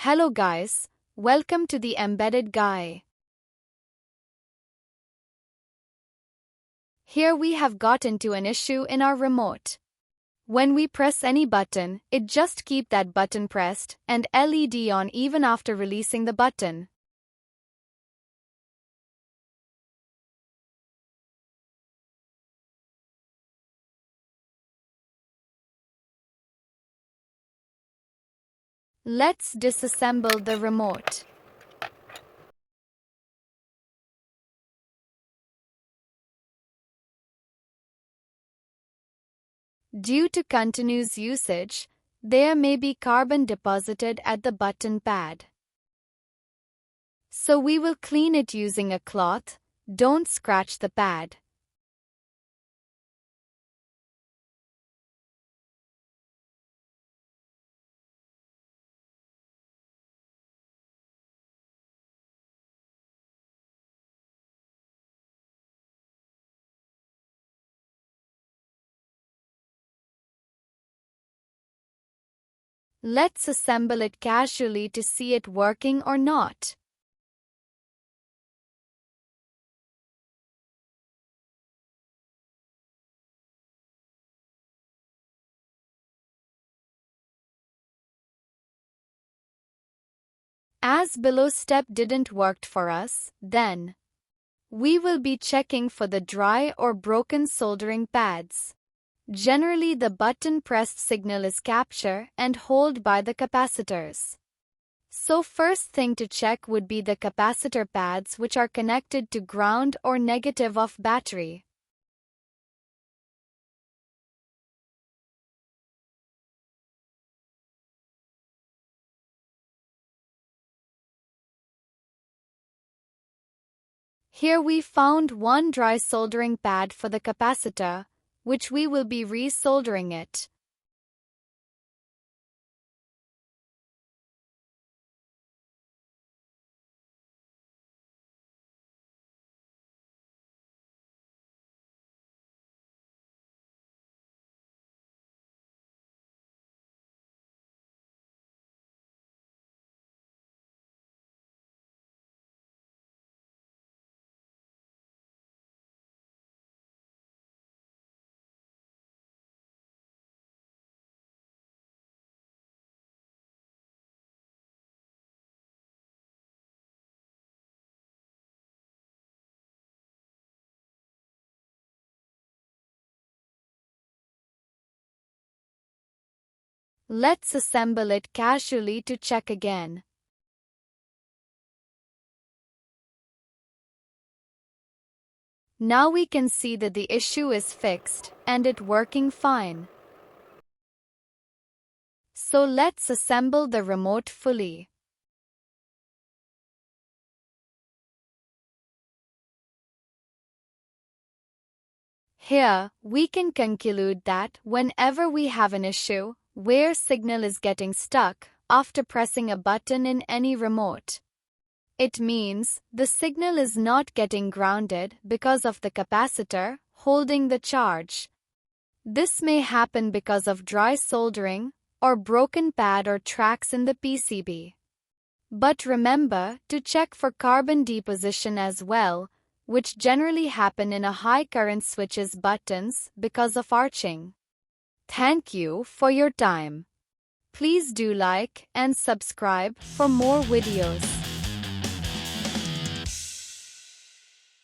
Hello guys, welcome to the Embedded Guy. Here we have got into an issue in our remote. When we press any button, it just keep that button pressed and LED on even after releasing the button. Let's disassemble the remote. Due to continuous usage, there may be carbon deposited at the button pad. So we will clean it using a cloth. Don't scratch the pad. Let's assemble it casually to see it working or not. As below step didn't work for us, then we will be checking for the dry or broken soldering pads. Generally, the button pressed signal is captured and held by the capacitors. So first thing to check would be the capacitor pads which are connected to ground or negative of battery. Here we found one dry soldering pad for the capacitor, which we will be resoldering it. Let's assemble it casually to check again. Now we can see that the issue is fixed and it working fine. So let's assemble the remote fully. Here, we can conclude that whenever we have an issue where signal is getting stuck after pressing a button in any remote, it means the signal is not getting grounded because of the capacitor holding the charge. This may happen because of dry soldering or broken pad or tracks in the PCB. But remember to check for carbon deposition as well, which generally happen in a high current switches buttons because of arching. Thank you for your time. Please do like and subscribe for more videos.